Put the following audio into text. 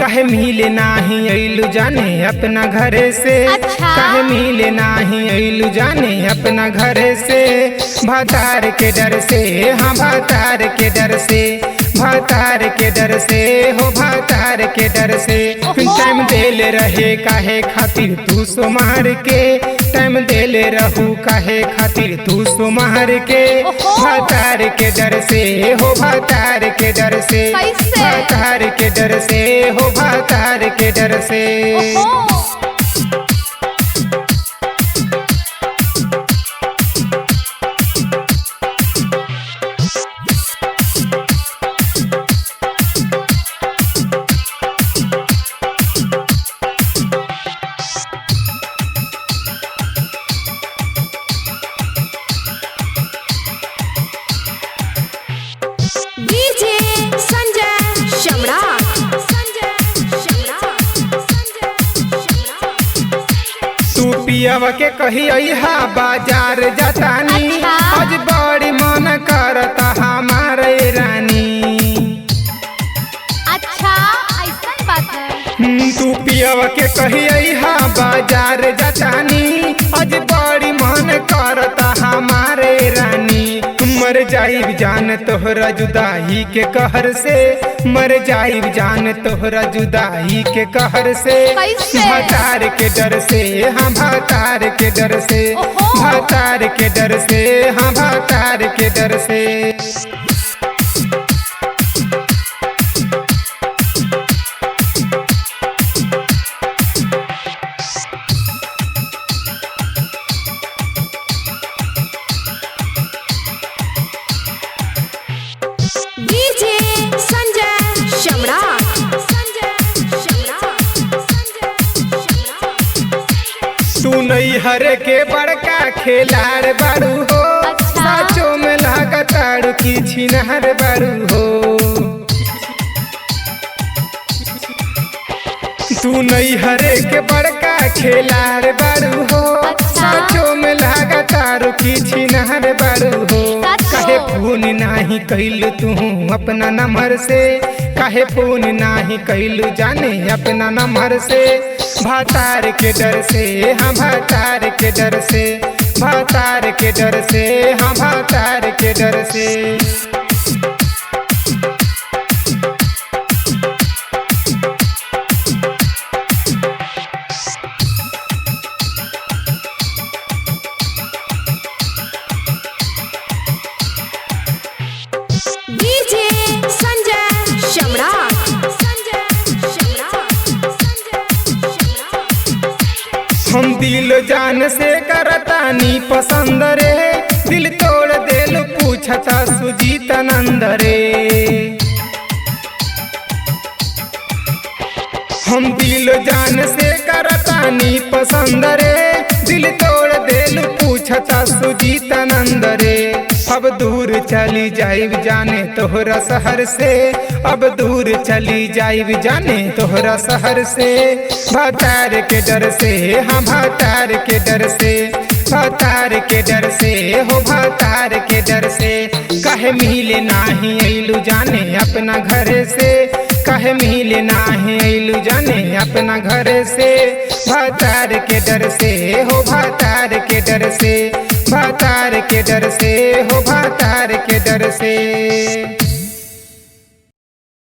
काहे मिले नाही अइलू जाने अपना घरे से। अच्छा। काहे मिले नाही अइलू जाने अपना घरे से। भातार के डर से, हाँ भातार के डर से, भातार के डर से हो भातार के डर से। टाइम देले रहे काहे खातिर तू सोमार के, टाइम देले रहू काहे खातिर तू सोमार के। भातार के डर से हो भातार के डर से, कैसे? भातार के डर से हो भातार के डर से। डीजे संजय सम्राट। तू पियवा के कही अइहा बाजार जतानी। अच्छा। आज बड़ी मन करता हमारे रानी। अच्छा ऐसा बात है। तू पियवा के कही अइहा बाजार जतानी। आज बड़ी मन करता हमारे रानी। मर जाइब जान तोहरा जुदाई के कहर से, मर जाइब जान तोहरा जुदाई के कहर से। कैसे? भातार के डर से, हाँ भातार के डर से, भातार के डर से, हाँ भातार के डर से। डीजे संजय सम्राट। तू नहीं हरे के बड़का खेलाड़ बारू हो। अच्छा। साचो में लागताड़ू की छिनहर बारू हो। तू नहीं हरे के बड़का खेलाड़ बारू हो। अच्छा। साचो में लागताड़ू की छिनहर बारू हो। साचो। काहे फोन नाही कैलू तू अपना नंबर से, काहे फोन नाही कैलू जाने अपना नंबर से। भातार के डर से, हाँ भातार के डर से, भातार के डर से, हाँ भातार के डर से। डीजे संजय सम्राट। हम दिल जान से करतानी पसंद रे। दिल तोड़ देल पूछता सुजीत नंद रे। हम दिल जान से करतानी पसंद रे। दिल तोड़ देल पूछता सुजीत नंद रे। अब दूर चली जाइब जाने तोहरा शहर से, अब दूर चली जाइब जाने तोहरा शहर से। भातार के डर से, हाँ भातार के डर से, भातार के डर से हो भातार के डर से। काहे मिले नाही अइलू जाने अपना घरे से, काहे मिले नाही अइलू जाने अपना घरे से। भातार के डर से हो भातार के डर से, भातार के डर से हो भातार के डर से।